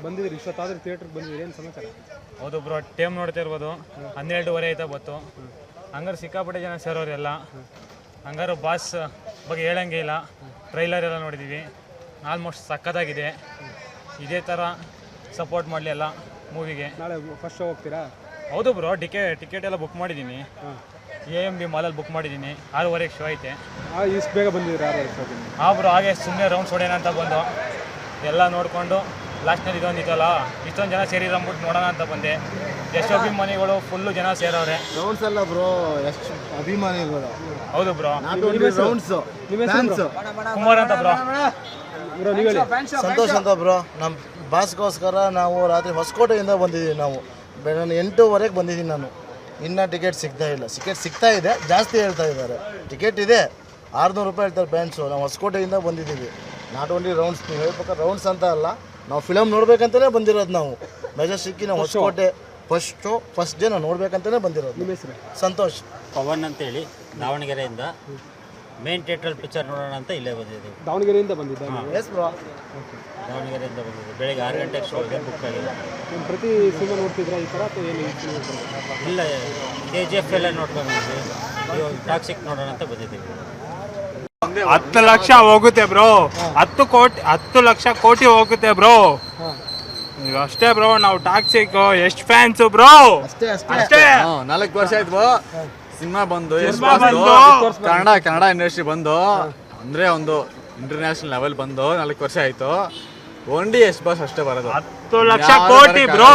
ಬಂದಿದ್ದೀರಿ ಇಷ್ಟೊತ್ತಾದ್ರೂ ಥಿಯೇಟ್ರಿಗೆ ಬಂದಿದ್ದೀರಿ, ಏನು ಸಮಾಚಾರ? ಹೌದು ಬ್ರೋ, ಟೈಮ್ ನೋಡ್ತಾ ಇರ್ಬೋದು, 12:30 ಆಯ್ತಾ ಬತ್ತು. ಹಂಗಾರೆ ಸಿಕ್ಕಾಪಟ್ಟೆ ಜನ ಸೇರೋರೆಲ್ಲ. ಹಂಗಾರು ಬಾಸ್ ಬಗ್ಗೆ ಹೇಳಂಗೆ ಇಲ್ಲ. ಟ್ರೈಲರ್ ಎಲ್ಲ ನೋಡಿದ್ದೀವಿ, ಆಲ್ಮೋಸ್ಟ್ ಸಖತ್ತಾಗಿದೆ. ಇದೇ ಥರ ಸಪೋರ್ಟ್ ಮಾಡಲಿ ಎಲ್ಲ ಮೂವಿಗೆ. ನಾಳೆ ಫಸ್ಟ್ ಶೋ ಹೋಗ್ತೀರಾ? ಹೌದು ಬ್ರೋ, ಟಿಕೆಟ್ ಎಲ್ಲ ಬುಕ್ ಮಾಡಿದ್ದೀನಿ. AMB ಮಾಲಲ್ಲಿ ಬುಕ್ ಮಾಡಿದ್ದೀನಿ. 6:30 ಶೋ ಐತೆ. ಇಷ್ಟು ಬೇಗ ಬಂದಿದ್ದೀರಾ? ಬ್ರೋ, ಹಾಗೆ ಸುಮ್ಮನೆ ರೌಂಡ್ಸ್ ಹೊಡೆಯೋಣ ಅಂತ ಬಂದು ಎಲ್ಲ ನೋಡಿಕೊಂಡು ಲಾಸ್ಟ್ನಲ್ಲಿ ಇದೊಂದು ಇತ್ತಲ್ಲ, ಇಷ್ಟೊಂದು ಜನ ಸೇರಿರಂಬಿಟ್ಟು ನೋಡೋಣ ಅಂತ ಬಂದೆ. ಎಷ್ಟು ಅಭಿಮಾನಿಗಳು ಫುಲ್ಲು ಜನ ಸೇರವ್ರೆ. ರೌಂಡ್ಸ್ ಅಲ್ಲ ಬ್ರೋ, ಎಷ್ಟು ಅಭಿಮಾನಿಗಳು. ಹೌದು ಬ್ರೋ, ರೌಂಡ್ಸ್ ಕುಮಾರ್ ಅಂತ ಬ್ರೋ. ಸಂತೋಷ್ ಅಂತ ಬ್ರೋ. ನಮ್ಮ ಬಾಸ್ಗೋಸ್ಕರ ನಾವು ರಾತ್ರಿ ಹೊಸಕೋಟೆಯಿಂದ ಬಂದಿದ್ದೀವಿ. ನಾವು ಬೆಳಗ್ಗೆ 8:00 ಬಂದಿದ್ದೀನಿ ನಾನು. ಇನ್ನೂ ಟಿಕೆಟ್ ಸಿಗ್ತಾ ಇದೆ, ಜಾಸ್ತಿ ಹೇಳ್ತಾ ಇದ್ದಾರೆ. ಟಿಕೆಟ್ ಇದೆ, 600 ರೂಪಾಯಿ ಹೇಳ್ತಾರೆ ಫ್ಯಾನ್ಸು. ನಾವು ಹೊಸಕೋಟೆಯಿಂದ ಬಂದಿದ್ದೀವಿ. ನಾಟ್ ಓನ್ಲಿ ರೌಂಡ್ಸ್, ನೀವು ಹೇಳ್ಬೇಕಾದ್ರೆ ರೌಂಡ್ಸ್ ಅಂತ ಅಲ್ಲ, ನಾವು ಫಿಲಮ್ ನೋಡ್ಬೇಕಂತಲೇ ಬಂದಿರೋದು. ನಾವು ಮೆಜೆಸ್ಟಿಕ್ಕಿನ ಹೊಸಕೋಟೆ ಫಸ್ಟ್ ಡೇ ನಾವು ನೋಡ್ಬೇಕಂತಲೇ ಬಂದಿರೋದು. ನಿಮ್ಮ ಹೆಸರು? ಸಂತೋಷ್. ಪವನ್ ಅಂತೇಳಿ ದಾವಣಗೆರೆಯಿಂದ ಮೇನ್ ಥಿಯೇಟ್ರಲ್ಲಿ ಪಿಕ್ಚರ್ ನೋಡೋಣ ಅಂತ ಇಲ್ಲೇ ಬಂದಿದ್ದೀವಿ. ದಾವಣಗೆರೆಯಿಂದ ಬಂದಿದ್ದೆ? ಎಸ್ ಬ್ರೋ, ದಾವಣಗೆರೆಯಿಂದ ಬಂದಿದ್ದೀವಿ. ಬೆಳಗ್ಗೆ 6 ಗಂಟೆಗೆ ಶೋ ಇದೆ, ಬುಕ್ ಆಗಿದೆ. ನೀವು ಪ್ರತಿ ಸಿನಿಮಾ ನೋಡ್ತಿದ್ರಾ ಈ ಥರ ಅಥವಾ ಏನು? ಇಲ್ಲ, KGF ಎಲ್ಲ ನೋಡ್ಕೊಂಡು ಬಂದ್ವಿ. ಇವಾಗ ಟಾಕ್ಸಿಕ್ ನೋಡೋಣ ಅಂತ ಬಂದಿದ್ದೀವಿ. 10 ಲಕ್ಷ ಹೋಗುತ್ತೆ ಬ್ರೋ, 10 ಲಕ್ಷ ಕೋಟಿ ಹೋಗುತ್ತೆ ಬ್ರೋ. ಈಗ ಅಷ್ಟೇ ಬ್ರೋ, ನಾವು ಟಾಕ್ಸಿಕ್ ಎಷ್ಟು ಫ್ಯಾನ್ಸು ಬ್ರೋ. ಅಷ್ಟೇ 4 ವರ್ಷ ಆಯ್ತು ಸಿನಿಮಾ ಬಂದು. ಕನ್ನಡ ಇಂಡಸ್ಟ್ರಿ ಬಂದು ಅಂದ್ರೆ ಒಂದು ಇಂಟರ್ನ್ಯಾಷನಲ್ ಲೆವೆಲ್ ಬಂದು 4 ವರ್ಷ ಆಯ್ತು. ಓನ್ಲಿ ಯಶ್ ಬಾಸ್ ಅಷ್ಟೇ ಬರೋದು. 10 ಲಕ್ಷ ಕೋಟಿ ಬ್ರೋ.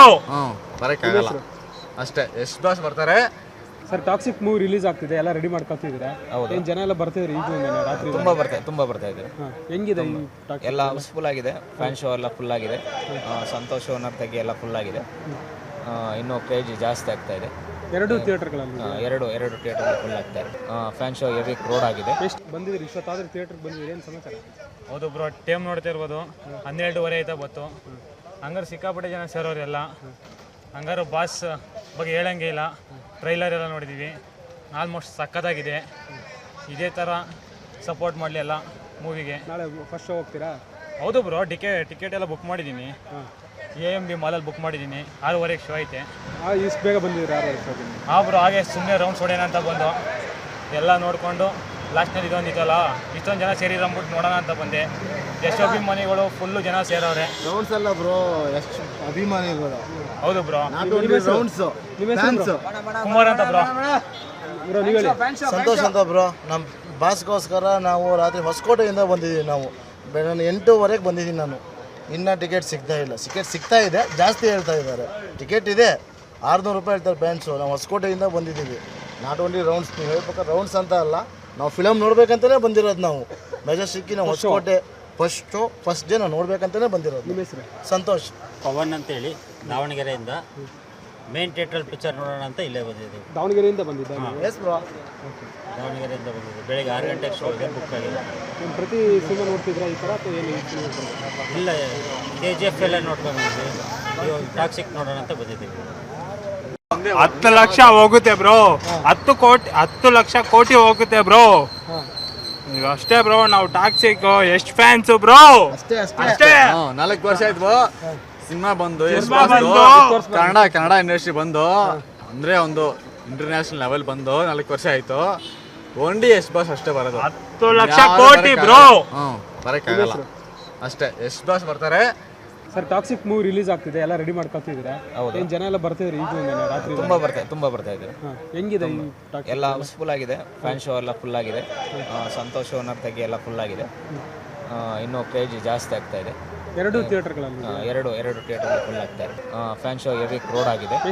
ಬರಕ್ಕಾಗಲ್ಲ, ಅಷ್ಟೇ ಯಶ್ ಬಾಸ್ ಬರ್ತಾರೆ. ಸರ್, ಟಾಕ್ಸಿಕ್ ಮೂವಿ ರಿಲೀಸ್ ಆಗ್ತಿದೆ, ಎಲ್ಲ ರೆಡಿ ಮಾಡ್ಕೊತಿದ್ದೀರಾ? ಏನು ಜನ ಎಲ್ಲ ಬರ್ತಿದ್ರಿ ಈಗ ರಾತ್ರಿ? ತುಂಬ ಬರ್ತಾ ಇದೆ. ಹೆಂಗಿದೆ ಎಲ್ಲ ಹೌಸ್ಫುಲ್ ಆಗಿದೆ. ಫ್ಯಾನ್ ಶೋ ಎಲ್ಲ ಫುಲ್ ಆಗಿದೆ. ಸಂತೋಷ್ ಓನರ್ ತೆಗಿ ಎಲ್ಲ ಫುಲ್ ಆಗಿದೆ. ಇನ್ನೂ ಕ್ರೇಜ್ ಜಾಸ್ತಿ ಆಗ್ತಾ ಇದೆ. ಎರಡು ಥಿಯೇಟರ್ಗಳಲ್ಲಿ? ಎರಡು ಥಿಯೇಟರ್ ಫುಲ್ ಆಗ್ತಾ ಇದೆ. ಫ್ಯಾನ್ ಶೋ ಹೆವಿ ಕ್ರೌಡ್ ಆಗಿದೆ. ಎಷ್ಟು ಬಂದಿದ್ದೀರಿ ಇಷ್ಟೊತ್ತಾದ್ರೂ ಥಿಯೇಟ್ರಿಗೆ ಬಂದಿದ್ದೀರಿ, ಏನು ಸಮಾಚಾರ? ಹೌದು ಬ್ರೋ, ಟೈಮ್ ನೋಡ್ತಾ ಇರ್ಬೋದು, 12:30 ಆಯ್ತಾ ಬತ್ತು. ಹಂಗಾರೆ ಸಿಕ್ಕಾಪಟ್ಟೆ ಜನ ಸೇರೋರೆಲ್ಲ. ಹಂಗಾರು ಬಾಸ್ ಬಗ್ಗೆ ಹೇಳಂಗೆ ಇಲ್ಲ. ಟ್ರೈಲರ್ ಎಲ್ಲ ನೋಡಿದ್ದೀವಿ, ಆಲ್ಮೋಸ್ಟ್ ಸಖತ್ತಾಗಿದೆ. ಇದೇ ಥರ ಸಪೋರ್ಟ್ ಮಾಡಲಿ ಎಲ್ಲ ಮೂವಿಗೆ. ನಾಳೆ ಫಸ್ಟ್ ಶೋ ಹೋಗ್ತೀರಾ? ಹೌದು ಬ್ರೋ, ಟಿಕೆಟ್ ಎಲ್ಲ ಬುಕ್ ಮಾಡಿದ್ದೀನಿ. AMB ಮಾಲಲ್ಲಿ ಬುಕ್ ಮಾಡಿದ್ದೀನಿ. 6:30 ಶೋ ಐತೆ. ಇಷ್ಟು ಬೇಗ ಬಂದಿದ್ದೀರಾ? ಬ್ರೋ, ಹಾಗೆ ಸುಮ್ಮನೆ ರೌಂಡ್ಸ್ ಹೊಡೆಯೋಣ ಅಂತ ಬಂದು ಎಲ್ಲ ನೋಡಿಕೊಂಡು ಲಾಸ್ಟ್ನಲ್ಲಿ ಇದೊಂದು ಇತ್ತಲ್ಲ, ಇಷ್ಟೊಂದು ಜನ ಸೇರಿರಂಬಿಟ್ಟು ನೋಡೋಣ ಅಂತ ಬಂದೆ. ಎಷ್ಟು ಅಭಿಮಾನಿಗಳು ಫುಲ್ಲು ಜನ ಸೇರವ್ರೆ. ರೌಂಡ್ಸ್ ಅಲ್ಲ ಬ್ರೋ, ಎಷ್ಟು ಅಭಿಮಾನಿಗಳು. ಹೌದು ಬ್ರೋ, ರೌಂಡ್ಸ್ ಕುಮಾರ್ ಅಂತ ಬ್ರೋ. ಸಂತೋಷ್ ಅಂತ ಬ್ರೋ. ನಮ್ಮ ಬಾಸ್ಗೋಸ್ಕರ ನಾವು ರಾತ್ರಿ ಹೊಸಕೋಟೆಯಿಂದ ಬಂದಿದ್ದೀವಿ. ನಾವು ಬೆಳಗ್ಗೆ 8:00 ಬಂದಿದ್ದೀನಿ ನಾನು. ಇನ್ನೂ ಟಿಕೆಟ್ ಸಿಗ್ತಾ ಇದೆ, ಜಾಸ್ತಿ ಹೇಳ್ತಾ ಇದ್ದಾರೆ. ಟಿಕೆಟ್ ಇದೆ, 600 ರೂಪಾಯಿ ಹೇಳ್ತಾರೆ ಫ್ಯಾನ್ಸು. ನಾವು ಹೊಸಕೋಟೆಯಿಂದ ಬಂದಿದ್ದೀವಿ. ನಾಟ್ ಓನ್ಲಿ ರೌಂಡ್ಸ್, ನೀವು ಹೇಳ್ಬೇಕಾದ್ರೆ ರೌಂಡ್ಸ್ ಅಂತ ಅಲ್ಲ, ನಾವು ಫಿಲಮ್ ನೋಡ್ಬೇಕಂತಲೇ ಬಂದಿರೋದು. ನಾವು ಮೆಜೆಸ್ಟಿಕ್ಕಿನ ಹೊಸಕೋಟೆ ಫಸ್ಟ್ ಡೇ ನಾವು ನೋಡ್ಬೇಕಂತಲೇ ಬಂದಿರೋದು. ನಿಮ್ಮ ಹೆಸರು? ಸಂತೋಷ್. ಪವನ್ ಅಂತೇಳಿ ದಾವಣಗೆರೆಯಿಂದ ಮೇನ್ ಥಿಯೇಟ್ರಲ್ಲಿ ಪಿಕ್ಚರ್ ನೋಡೋಣ ಅಂತ ಇಲ್ಲೇ ಬಂದಿದ್ದೀವಿ. ದಾವಣಗೆರೆಯಿಂದ ಬಂದಿದ್ದೆ? ಎಸ್ ಬ್ರೋ, ದಾವಣಗೆರೆಯಿಂದ ಬಂದಿದ್ದೀವಿ. ಬೆಳಗ್ಗೆ 6 ಗಂಟೆಗೆ ಶೋ ಇದೆ, ಬುಕ್ ಆಗಿದೆ. ನೀವು ಪ್ರತಿ ಸಿನಿಮಾ ನೋಡ್ತಿದ್ರಾ ಈ ಥರ ಅಥವಾ ಏನು? ಇಲ್ಲ, KGF ಎಲ್ಲ ನೋಡ್ಕೊಂಡು ಬಂದ್ವಿ. ಇವಾಗ ಟಾಕ್ಸಿಕ್ ನೋಡೋಣ ಅಂತ ಬಂದಿದ್ದೀವಿ. 10 ಲಕ್ಷ ಹೋಗುತ್ತೆ ಬ್ರೋ, 10 ಲಕ್ಷ ಕೋಟಿ ಹೋಗುತ್ತೆ ಬ್ರೋ. ಈಗ ಅಷ್ಟೇ ಬ್ರೋ, ನಾವು ಟಾಕ್ಸಿಕ್ ಎಷ್ಟು ಫ್ಯಾನ್ಸು ಬ್ರೋ. ಅಷ್ಟೇ 4 ವರ್ಷ ಆಯ್ತು ಸಿನಿಮಾ ಬಂದು. ಕನ್ನಡ ಇಂಡಸ್ಟ್ರಿ ಬಂದು ಅಂದ್ರೆ ಒಂದು ಇಂಟರ್ನ್ಯಾಷನಲ್ ಲೆವೆಲ್ ಬಂದು 4 ವರ್ಷ ಆಯ್ತು. ಓನ್ಲಿ ಯಶ್ ಬಾಸ್ ಅಷ್ಟೇ ಬರೋದು. 10 ಲಕ್ಷ ಕೋಟಿ ಬ್ರೋ. ಬರಕ್ಕಾಗಲ್ಲ, ಅಷ್ಟೇ ಯಶ್ ಬಾಸ್ ಬರ್ತಾರೆ. ಸರ್, ಟಾಕ್ಸಿಕ್ ಮೂವಿ ರಿಲೀಸ್ ಆಗ್ತಿದೆ, ಎಲ್ಲ ರೆಡಿ ಮಾಡ್ಕೊತಿದ್ದೀರಾ? ಏನು ಜನ ಎಲ್ಲ ಬರ್ತಿದ್ರಿ ಈಗ ರಾತ್ರಿ? ತುಂಬ ಬರ್ತಾ ಇದೆ. ಹೆಂಗಿದೆ ಎಲ್ಲ ಹೌಸ್ಫುಲ್ ಆಗಿದೆ. ಫ್ಯಾನ್ ಶೋ ಎಲ್ಲ ಫುಲ್ ಆಗಿದೆ. ಸಂತೋಷ್ ಓನರ್ ತೆಗಿ ಎಲ್ಲ ಫುಲ್ ಆಗಿದೆ. ಇನ್ನೂ ಕ್ರೇಜ್ ಜಾಸ್ತಿ ಆಗ್ತಾ ಇದೆ. ಎರಡು ಥಿಯೇಟರ್ಗಳಲ್ಲಿ? ಎರಡು ಥಿಯೇಟರ್ ಫುಲ್ ಆಗ್ತಾ ಇದೆ. ಫ್ಯಾನ್ ಶೋ ಹೆವಿ ಕ್ರೌಡ್ ಆಗಿದೆ.